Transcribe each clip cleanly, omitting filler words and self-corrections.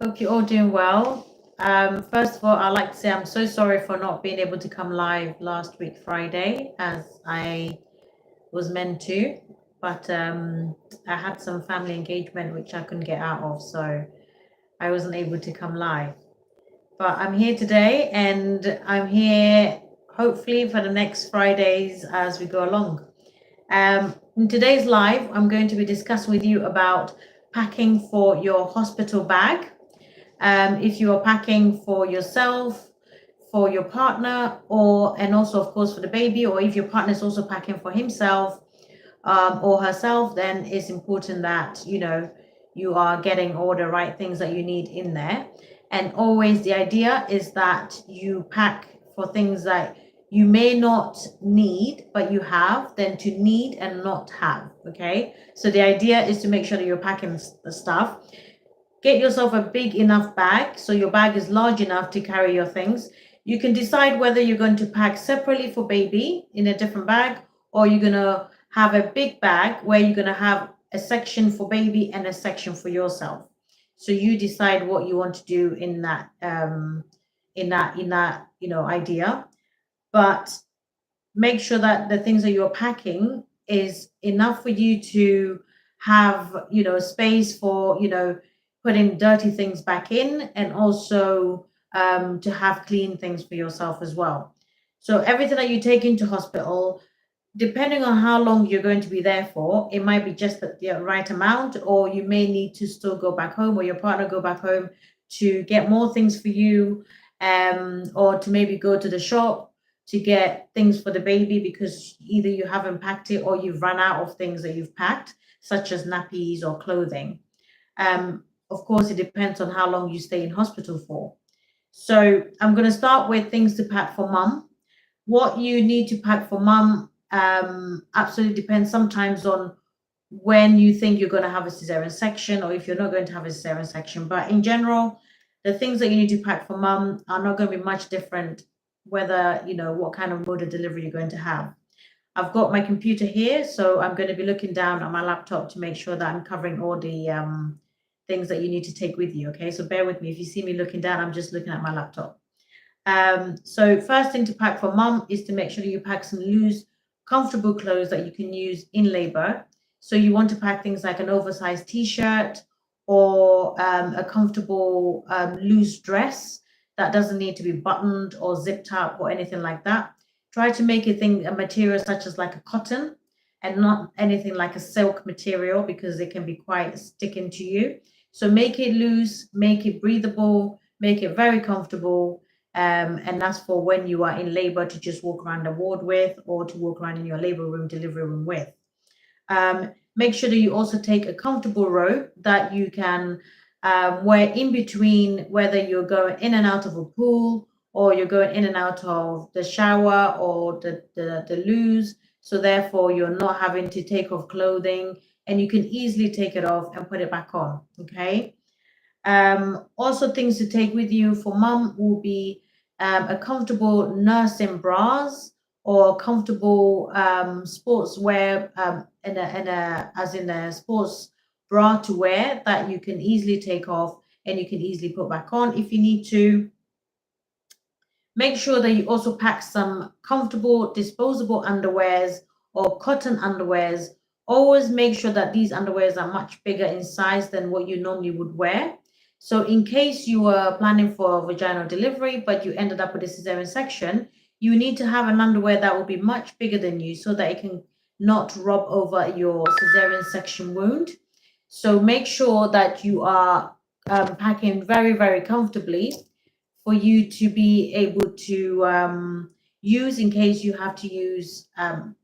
Hope you're all doing well. First of all, I'd like to say I'm so sorry for not being able to come live last week, Friday, as I was meant to, but I had some family engagement which I couldn't get out of, so I wasn't able to come live. But I'm here today, and I'm here hopefully for the next Fridays as we go along. In today's live, I'm going to be discussing with you about packing for your hospital bag. If you are packing for yourself, for your partner, and also of course for the baby, or if your partner is also packing for himself or herself, then it's important that you are getting all the right things that you need in there. And always the idea is that you pack for things that you may not need but you have, than to need and not have. Okay, so the idea is to make sure that you're packing the stuff. Get yourself a big enough bag so your bag is large enough to carry your things. You can decide whether you're going to pack separately for baby in a different bag, or you're going to have a big bag where you're going to have a section for baby and a section for yourself. So you decide what you want to do in that idea. But make sure that the things that you're packing is enough for you to have space for putting dirty things back in, and also to have clean things for yourself as well. So everything that you take into hospital, depending on how long you're going to be there for, it might be just the right amount, or you may need to still go back home, or your partner go back home to get more things for you, or to maybe go to the shop to get things for the baby because either you haven't packed it or you've run out of things that you've packed, such as nappies or clothing. Of course, it depends on how long you stay in hospital for. So I'm going to start with things to pack for mum. What you need to pack for mum absolutely depends sometimes on when you think you're going to have a cesarean section, or if you're not going to have a cesarean section. But in general, the things that you need to pack for mum are not going to be much different, whether what kind of mode of delivery you're going to have. I've got my computer here, so I'm going to be looking down at my laptop to make sure that I'm covering all the things that you need to take with you. Okay, so bear with me. If you see me looking down, I'm just looking at my laptop. So first thing to pack for mum is to make sure that you pack some loose, comfortable clothes that you can use in labor. So you want to pack things like an oversized t-shirt, or a comfortable loose dress that doesn't need to be buttoned or zipped up or anything like that. Try to make a material such as like a cotton, and not anything like a silk material, because it can be quite sticking to you. So make it loose, make it breathable, make it very comfortable. And that's for when you are in labor to just walk around the ward with, or to walk around in your labor room, delivery room with. Make sure that you also take a comfortable robe that you can wear in between, whether you're going in and out of a pool, or you're going in and out of the shower or the loos. So therefore, you're not having to take off clothing, and you can easily take it off and put it back on. Okay. Also, things to take with you for mum will be a comfortable nursing bras, or comfortable sportswear, as in a sports bra to wear that you can easily take off and you can easily put back on if you need to. Make sure that you also pack some comfortable disposable underwears or cotton underwears. Always make sure that these underwears are much bigger in size than what you normally would wear. So in case you were planning for vaginal delivery, but you ended up with a cesarean section, you need to have an underwear that will be much bigger than you, so that it can not rub over your cesarean section wound. So make sure that you are packing very, very comfortably for you to be able to use, in case you have to use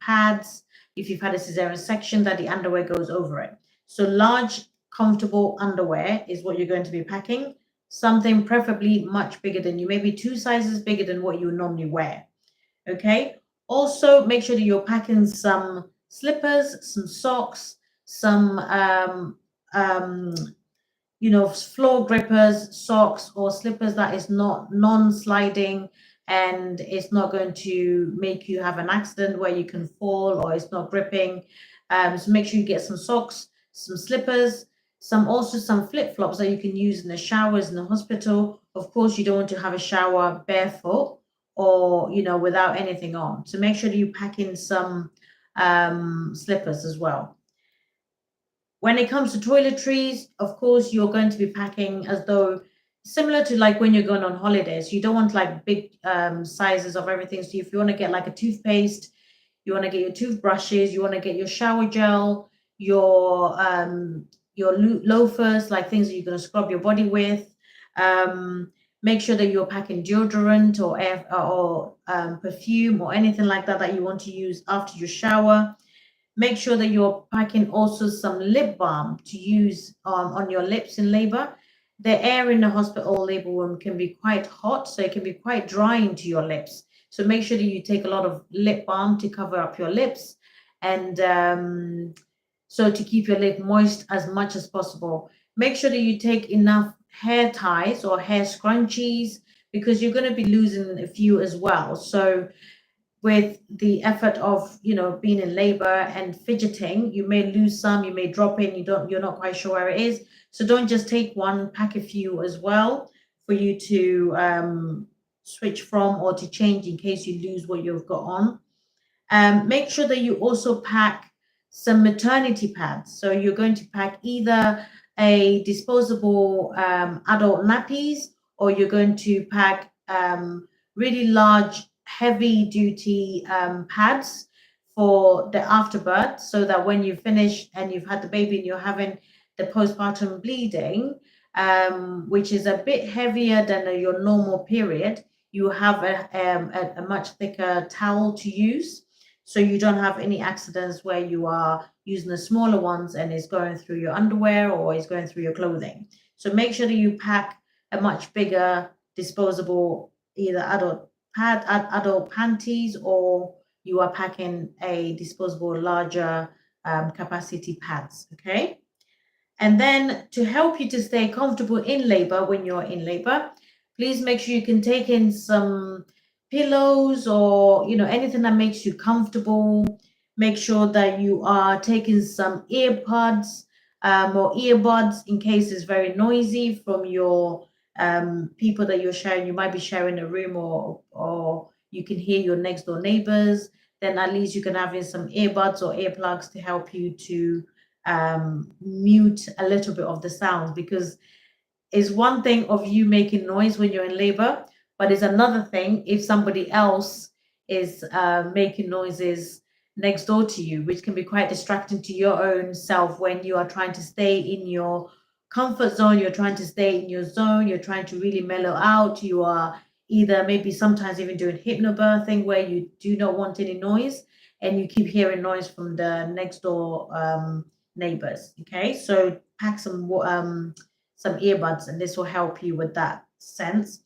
pads, if you've had a cesarean section, that the underwear goes over it. So large, comfortable underwear is what you're going to be packing. Something preferably much bigger than you, maybe 2 sizes bigger than what you normally wear. Okay. Also, make sure that you're packing some slippers, some socks, some floor grippers, socks, or slippers that is not non-sliding, and it's not going to make you have an accident where you can fall, or it's not gripping. So make sure you get some socks, some slippers, Some flip-flops that you can use in the showers in the hospital. Of course, you don't want to have a shower barefoot or without anything on. So make sure that you pack in some slippers as well. When it comes to toiletries, of course, you're going to be packing as though similar to like when you're going on holidays. You don't want like big sizes of everything. So if you want to get like a toothpaste, you want to get your toothbrushes, you want to get your shower gel, your loafers, like things that you're going to scrub your body with. Make sure that you're packing deodorant or perfume or anything like that that you want to use after your shower. Make sure that you're packing also some lip balm to use on your lips in labor. The air in the hospital labor room can be quite hot, so it can be quite drying to your lips. So make sure that you take a lot of lip balm to cover up your lips, and so to keep your lip moist as much as possible. Make sure that you take enough hair ties or hair scrunchies because you're going to be losing a few as well. So with the effort of being in labor and fidgeting, you may lose some, you may drop in, you're not quite sure where it is. So don't just take one, pack a few as well for you to switch from or to change in case you lose what you've got on. Make sure that you also pack some maternity pads. So you're going to pack either a disposable adult nappies, or you're going to pack really large, heavy duty pads for the afterbirth, so that when you finish and you've had the baby and you're having the postpartum bleeding, which is a bit heavier than your normal period, you have a much thicker towel to use, so you don't have any accidents where you are using the smaller ones and it's going through your underwear or it's going through your clothing. So make sure that you pack a much bigger disposable either adult panties, or you are packing a disposable larger capacity pads. Okay. And then to help you to stay comfortable in labor when you're in labor, please make sure you can take in some pillows or anything that makes you comfortable. Make sure that you are taking some earpods or earbuds in case it's very noisy from your people that you're sharing. You might be sharing a room, or you can hear your next door neighbors. Then at least you can have in some earbuds or earplugs to help you to mute a little bit of the sound, because it's one thing of you making noise when you're in labor, but it's another thing if somebody else is making noises next door to you, which can be quite distracting to your own self when you are trying to stay in your comfort zone, you're trying to stay in your zone, you're trying to really mellow out, you are either maybe sometimes even doing hypnobirthing where you do not want any noise and you keep hearing noise from the next door neighbors. Okay, so pack some earbuds and this will help you with that sense.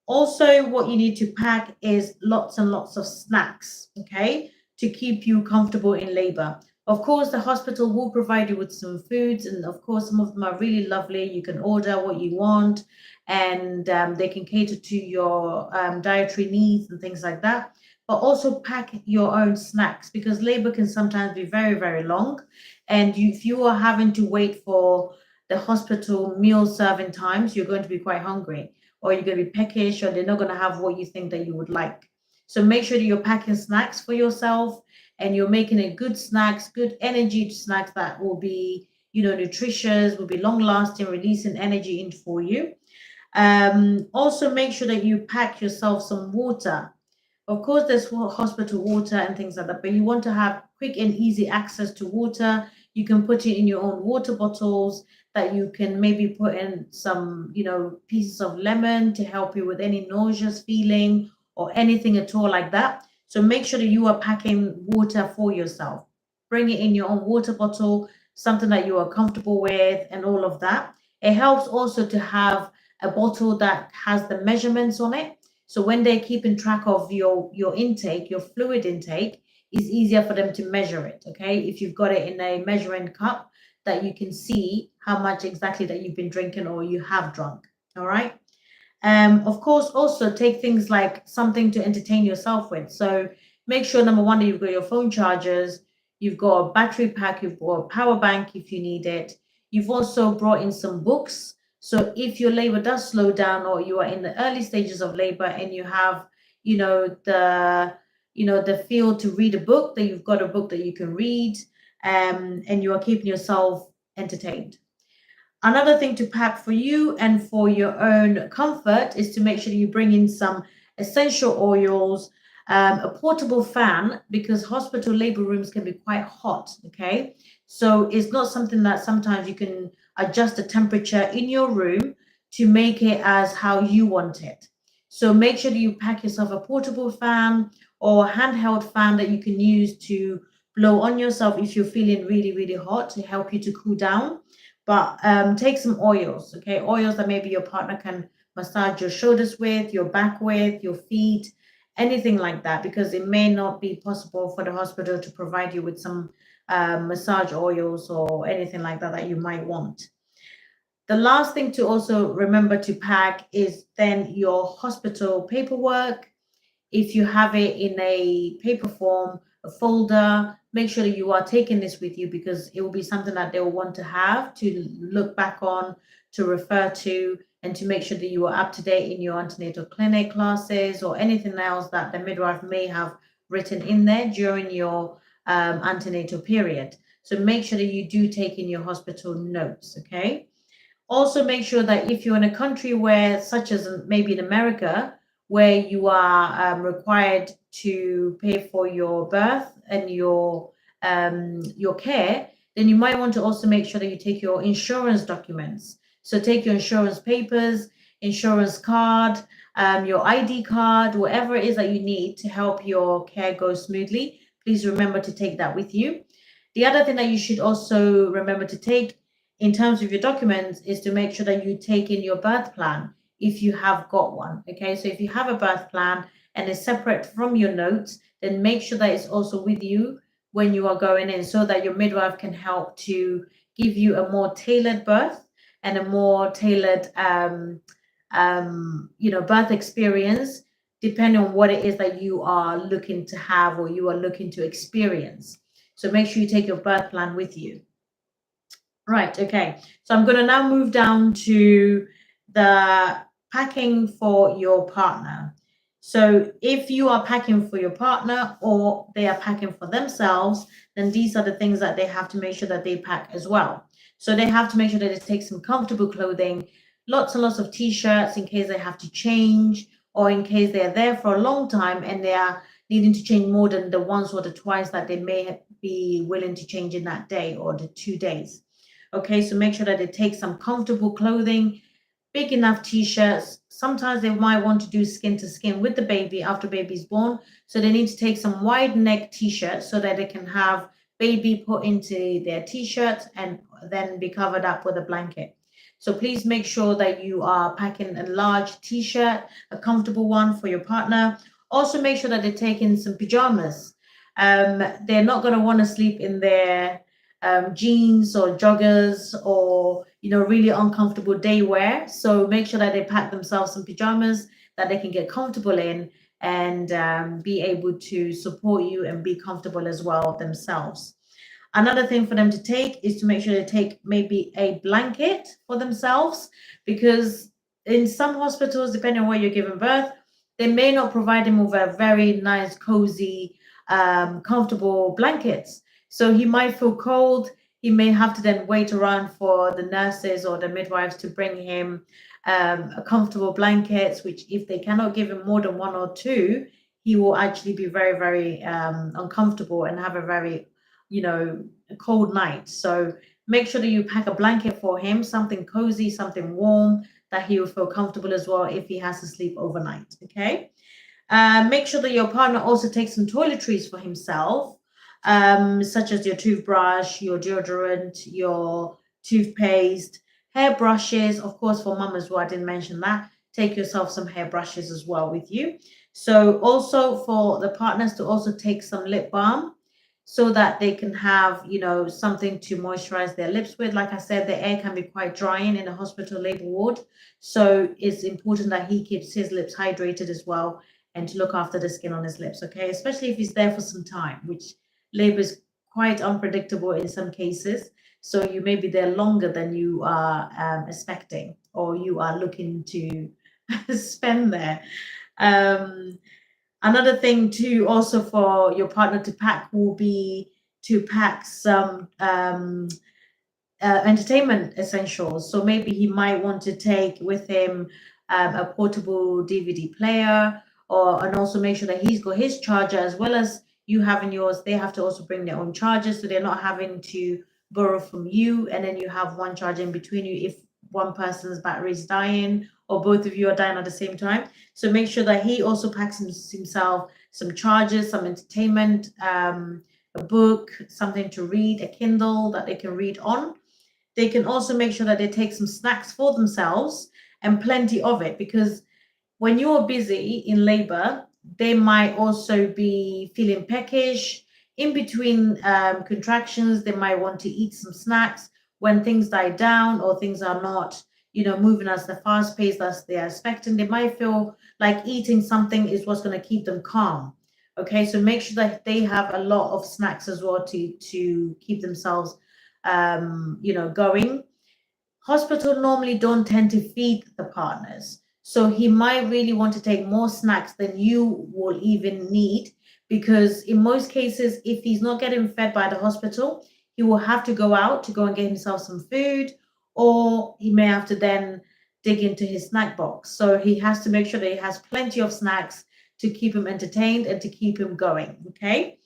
Also, what you need to pack is lots and lots of snacks, okay, to keep you comfortable in labor. Of course, the hospital will provide you with some foods, and of course, some of them are really lovely. You can order what you want, and they can cater to your dietary needs and things like that. But also pack your own snacks, because labor can sometimes be very, very long. And if you are having to wait for the hospital meal serving times, you're going to be quite hungry, or you're going to be peckish, or they're not going to have what you think that you would like. So make sure that you're packing snacks for yourself and you're making it good snacks, good energy snacks that will be, nutritious, will be long lasting, releasing energy in for you. Also make sure that you pack yourself some water. Of course, there's hospital water and things like that, but you want to have quick and easy access to water. You can put it in your own water bottles that you can maybe put in some, pieces of lemon to help you with any nauseous feeling or anything at all like that. So make sure that you are packing water for yourself. Bring it in your own water bottle, something that you are comfortable with, and all of that. It helps also to have a bottle that has the measurements on it. So when they're keeping track of your intake, your fluid intake, it's easier for them to measure it. Okay, if you've got it in a measuring cup, that you can see how much exactly that you've been drinking or you have drunk. All right. Of course, also take things like something to entertain yourself with. So make sure, number one, that you've got your phone chargers, you've got a battery pack, you've got a power bank if you need it. You've also brought in some books. So if your labor does slow down, or you are in the early stages of labor and you have, the feel to read a book, that you've got a book that you can read, and you are keeping yourself entertained. Another thing to pack for you and for your own comfort is to make sure you bring in some essential oils, a portable fan, because hospital labor rooms can be quite hot. Okay, so it's not something that sometimes you can adjust the temperature in your room to make it as how you want it. So make sure that you pack yourself a portable fan or handheld fan that you can use to blow on yourself if you're feeling really, really hot, to help you to cool down. But take some oils, okay? Oils that maybe your partner can massage your shoulders with, your back with, your feet, anything like that, because it may not be possible for the hospital to provide you with some massage oils or anything like that that you might want. The last thing to also remember to pack is then your hospital paperwork. If you have it in a paper form, a folder, make sure that you are taking this with you, because it will be something that they will want to have to look back on, to refer to, and to make sure that you are up to date in your antenatal clinic classes or anything else that the midwife may have written in there during your antenatal period. So make sure that you do take in your hospital notes, okay? Also make sure that if you're in a country where, such as maybe in America, where you are required to pay for your birth and your care, then you might want to also make sure that you take your insurance documents. So take your insurance papers, insurance card, your ID card, whatever it is that you need to help your care go smoothly. Please remember to take that with you. The other thing that you should also remember to take in terms of your documents is to make sure that you take in your birth plan if you have got one. Okay, so if you have a birth plan and it's separate from your notes, then make sure that it's also with you when you are going in, so that your midwife can help to give you a more tailored birth and a more tailored birth experience, depending on what it is that you are looking to have or you are looking to experience. So make sure you take your birth plan with you. Right, okay. So I'm going to now move down to the packing for your partner. So if you are packing for your partner or they are packing for themselves, then these are the things that they have to make sure that they pack as well. So they have to make sure that they take some comfortable clothing, lots and lots of t-shirts in case they have to change, or in case they're there for a long time and they are needing to change more than the once or the twice that they may be willing to change in that day or the 2 days. Okay, so make sure that they take some comfortable clothing, big enough t-shirts. Sometimes they might want to do skin to skin with the baby after baby's born. So they need to take some wide neck t-shirts so that they can have baby put into their t-shirt and then be covered up with a blanket. So please make sure that you are packing a large t-shirt, a comfortable one for your partner. Also make sure that they're taking some pajamas. They're not going to want to sleep in their jeans or joggers or really uncomfortable day wear. So make sure that they pack themselves some pajamas that they can get comfortable in and be able to support you and be comfortable as well themselves. Another thing for them to take is to make sure they take maybe a blanket for themselves, because in some hospitals, depending on where you're giving birth, they may not provide them with a very nice, cozy, comfortable blankets. So he might feel cold. He may have to then wait around for the nurses or the midwives to bring him a comfortable blankets, which if they cannot give him more than one or two, he will actually be very, very uncomfortable and have a very, a cold night. So make sure that you pack a blanket for him, something cozy, something warm that he will feel comfortable as well if he has to sleep overnight. Okay. Make sure that your partner also takes some toiletries for himself, such as your toothbrush, your deodorant, your toothpaste, hair brushes. Of course, for mum as well, I didn't mention that. Take yourself some hair brushes as well with you. So also for the partners to also take some lip balm, so that they can have, something to moisturize their lips with. Like I said, the air can be quite drying in a hospital labor ward. So it's important that he keeps his lips hydrated as well, and to look after the skin on his lips, okay? Especially if he's there for some time, which labor is quite unpredictable in some cases. So you may be there longer than you are expecting, or you are looking to spend there. Um, Another thing too, also for your partner to pack, will be to pack some entertainment essentials. So maybe he might want to take with him a portable DVD player, and also make sure that he's got his charger as well as you having yours. They have to also bring their own chargers, so they're not having to borrow from you, and then you have one charger in between you if one person's battery is dying or both of you are dying at the same time. So make sure that he also packs himself some chargers, some entertainment, a book, something to read, a Kindle that they can read on. They can also make sure that they take some snacks for themselves, and plenty of it, because when you're busy in labor, they might also be feeling peckish. In between contractions, they might want to eat some snacks. When things die down or things are not, moving as the fast pace as they are expecting, they might feel like eating something is what's going to keep them calm. Okay, so make sure that they have a lot of snacks as well to keep themselves, going. Hospital normally don't tend to feed the partners. So he might really want to take more snacks than you will even need, because in most cases, if he's not getting fed by the hospital, he will have to go out to go and get himself some food, or he may have to then dig into his snack box. So he has to make sure that he has plenty of snacks to keep him entertained and to keep him going. Okay.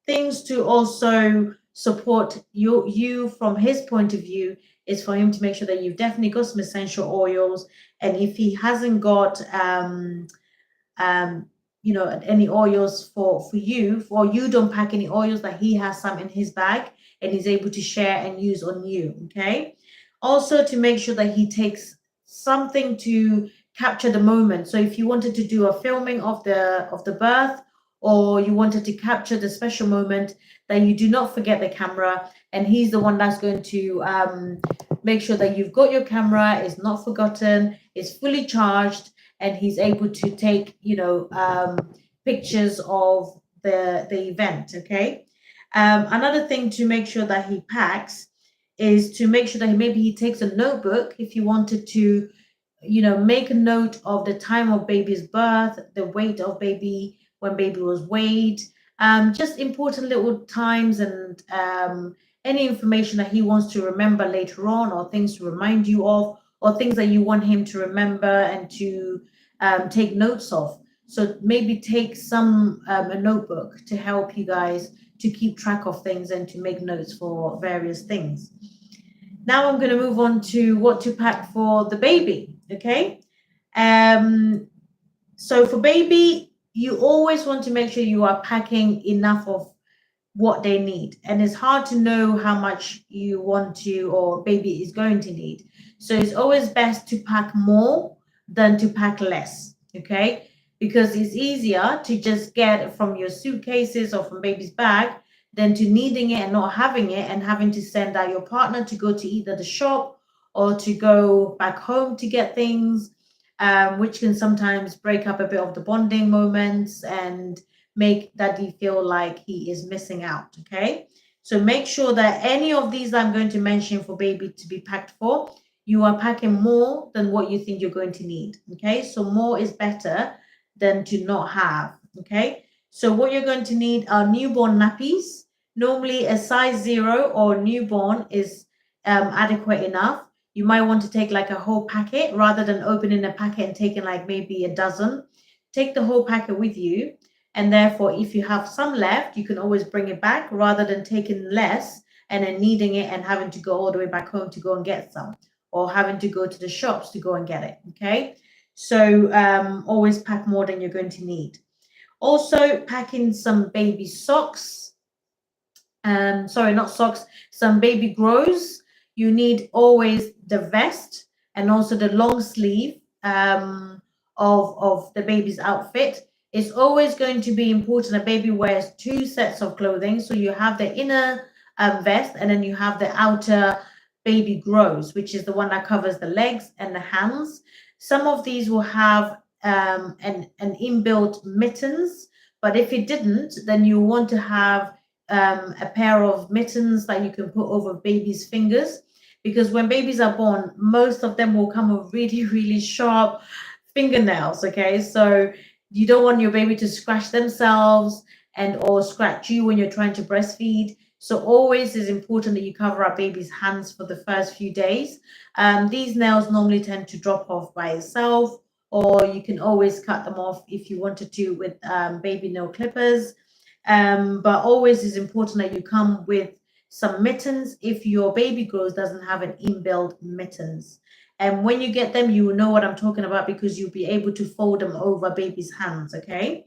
Things to also support you from his point of view is for him to make sure that you've definitely got some essential oils, and if he hasn't got any oils for you, or you don't pack any oils, that he has some in his bag and he's able to share and use on you. Okay, also to make sure that he takes something to capture the moment. So if you wanted to do a filming of the birth, or you wanted to capture the special moment, that you do not forget the camera, and he's the one that's going to make sure that you've got your camera, is not forgotten, is fully charged, and he's able to take pictures of the event. Okay. Another thing to make sure that he packs is to make sure that maybe he takes a notebook if you wanted to make a note of the time of baby's birth, the weight of baby when baby was weighed, just important little times, and any information that he wants to remember later on, or things to remind you of, or things that you want him to remember and to take notes of. So maybe take a notebook to help you guys to keep track of things and to make notes for various things. Now I'm going to move on to what to pack for the baby. Okay. So for baby, you always want to make sure you are packing enough of what they need. And it's hard to know how much you want to, or baby is going to need. So it's always best to pack more than to pack less. Okay. Because it's easier to just get from your suitcases or from baby's bag than to needing it and not having it, and having to send out your partner to go to either the shop or to go back home to get things, which can sometimes break up a bit of the bonding moments and make daddy feel like he is missing out. Okay, so make sure that any of these I'm going to mention for baby to be packed for, you are packing more than what you think you're going to need. Okay, so more is better than to not have. Okay, so what you're going to need are newborn nappies. Normally a size 0 or newborn is adequate enough. You might want to take like a whole packet rather than opening a packet and taking like maybe a dozen. Take the whole packet with you, and therefore if you have some left, you can always bring it back rather than taking less and then needing it and having to go all the way back home to go and get some, or having to go to the shops to go and get it. Okay, so always pack more than you're going to need. Also, pack in some baby socks. Sorry, not socks, some baby grows. You need always the vest and also the long sleeve of the baby's outfit. It's always going to be important that baby wears 2 sets of clothing. So you have the inner vest, and then you have the outer baby grows, which is the one that covers the legs and the hands. Some of these will have an inbuilt mittens, but if it didn't, then you want to have a pair of mittens that you can put over baby's fingers, because when babies are born, most of them will come with really, really sharp fingernails. Okay, so you don't want your baby to scratch themselves and or scratch you when you're trying to breastfeed. So always is important that you cover our baby's hands for the first few days. These nails normally tend to drop off by itself, or you can always cut them off if you wanted to with baby nail clippers. But always is important that you come with some mittens if your baby grows doesn't have an inbuilt mittens. And when you get them, you will know what I'm talking about because you'll be able to fold them over baby's hands, okay?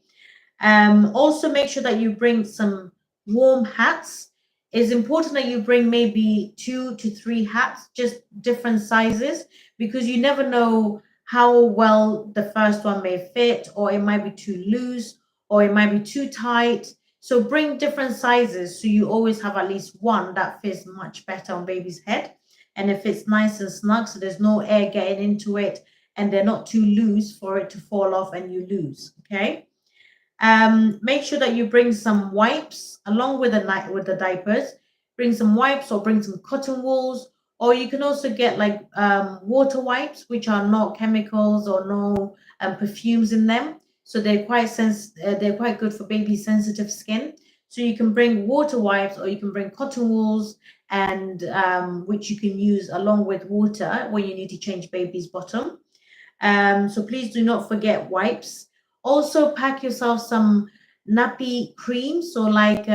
Also make sure that you bring some warm hats. It's important that you bring maybe 2 to 3 hats, just different sizes, because you never know how well the first one may fit, or it might be too loose, or it might be too tight. So bring different sizes so you always have at least one that fits much better on baby's head. And if it's nice and snug, so there's no air getting into it, and they're not too loose for it to fall off and you lose, okay? Make sure that you bring some wipes along with the diapers. Bring some wipes or bring some cotton wools, or you can also get like water wipes, which are not chemicals or no perfumes in them. So they're quite good for baby sensitive skin. So you can bring water wipes or you can bring cotton wools, and which you can use along with water when you need to change baby's bottom. So please do not forget wipes. Also pack yourself some nappy creams, so like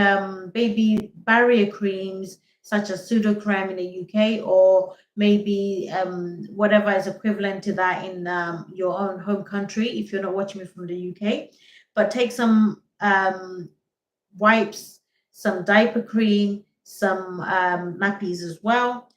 baby barrier creams such as pseudo-creme in the UK, or maybe whatever is equivalent to that in your own home country if you're not watching me from the UK. But take some wipes, some diaper cream, some nappies as well.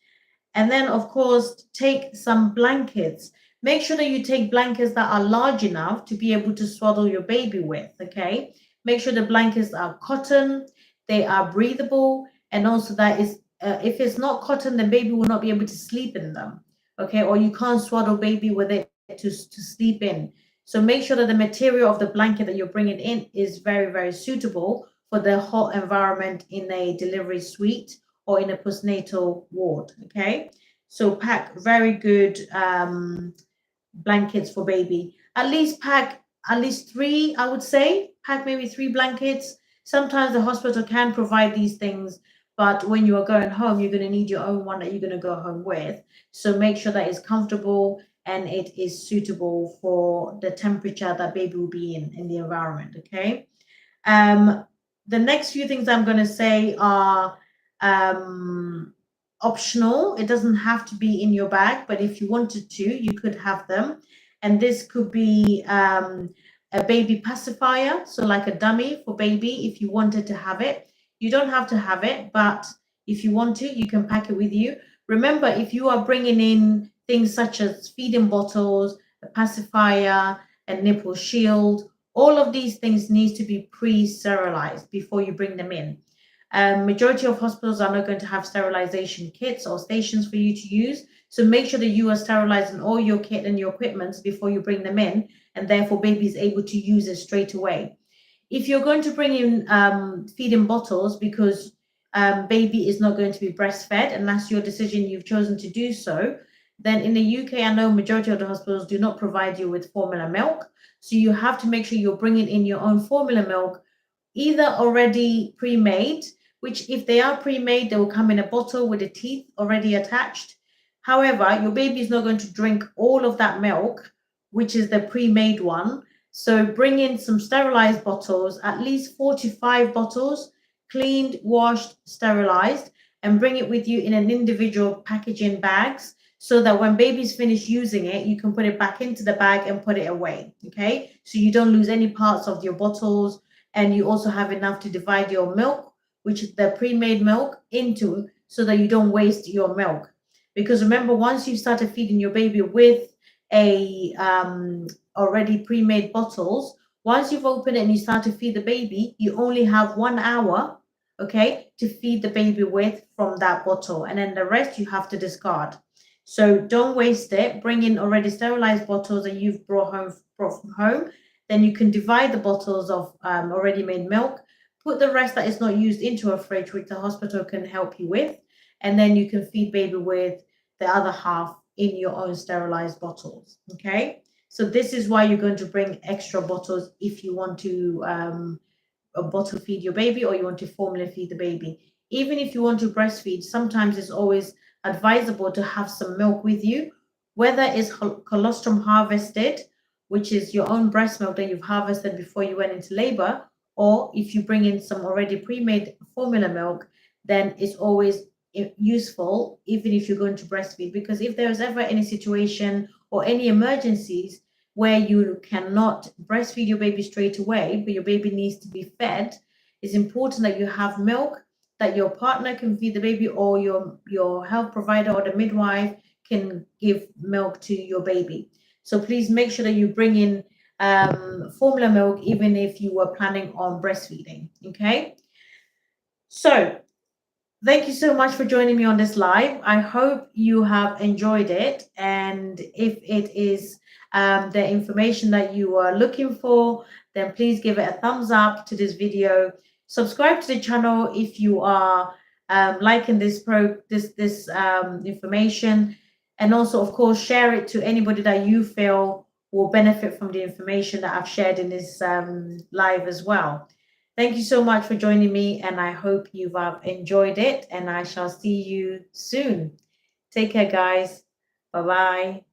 And then, of course, take some blankets. Make sure that you take blankets that are large enough to be able to swaddle your baby with, okay? Make sure the blankets are cotton, they are breathable, and also that is, if it's not cotton, then baby will not be able to sleep in them, okay? Or you can't swaddle baby with it to sleep in. So make sure that the material of the blanket that you're bringing in is very, very suitable for the hot environment in a delivery suite or in a postnatal ward, okay? So pack very good blankets for baby. At least pack at least 3, I would say. Pack maybe 3 blankets. Sometimes the hospital can provide these things, but when you are going home, you're going to need your own one that you're going to go home with. So make sure that it's comfortable and it is suitable for the temperature that baby will be in the environment, okay? The next few things I'm going to say are optional. It doesn't have to be in your bag, but if you wanted to, you could have them. And this could be a baby pacifier, so like a dummy for baby if you wanted to have it. You don't have to have it, but if you want to, you can pack it with you. Remember, if you are bringing in things such as feeding bottles, a pacifier, a nipple shield, all of these things need to be pre-sterilized before you bring them in. Majority of hospitals are not going to have sterilization kits or stations for you to use. So make sure that you are sterilizing all your kit and your equipments before you bring them in, and therefore baby is able to use it straight away. If you're going to bring in feeding bottles because baby is not going to be breastfed, and that's your decision, you've chosen to do so, then in the UK, I know majority of the hospitals do not provide you with formula milk. So you have to make sure you're bringing in your own formula milk, either already pre-made, which if they are pre-made, they will come in a bottle with the teeth already attached. However, your baby is not going to drink all of that milk, which is the pre-made one. So bring in some sterilized bottles, at least 45 bottles, cleaned, washed, sterilized, and bring it with you in an individual packaging bags so that when baby's finished using it, you can put it back into the bag and put it away, okay? So you don't lose any parts of your bottles, and you also have enough to divide your milk, which is the pre-made milk, into, so that you don't waste your milk. Because remember, once you started feeding your baby with a already pre-made bottles, once you've opened it and you start to feed the baby, you only have 1 hour, okay, to feed the baby with from that bottle, and then the rest you have to discard. So don't waste it. Bring in already sterilized bottles that you've brought from home. Then you can divide the bottles of already made milk, Put the rest that is not used into a fridge, which the hospital can help you with, and then you can feed baby with the other half in your own sterilized bottles. Okay, so this is why you're going to bring extra bottles if you want to a bottle feed your baby or you want to formula feed the baby. Even if you want to breastfeed, sometimes it's always advisable to have some milk with you, whether it's colostrum harvested, which is your own breast milk that you've harvested before you went into labor, or if you bring in some already pre-made formula milk, then it's always useful, even if you're going to breastfeed, because if there's ever any situation or any emergencies where you cannot breastfeed your baby straight away, but your baby needs to be fed, it's important that you have milk that your partner can feed the baby, or your health provider or the midwife can give milk to your baby. So please make sure that you bring in formula milk, even if you were planning on breastfeeding. Okay. So thank you so much for joining me on this live. I hope you have enjoyed it. And if it is the information that you are looking for, then please give it a thumbs up to this video. Subscribe to the channel if you are liking this information. And also, of course, share it to anybody that you feel will benefit from the information that I've shared in this live as well. Thank you so much for joining me, and I hope you've enjoyed it, and I shall see you soon. Take care, guys. Bye-bye.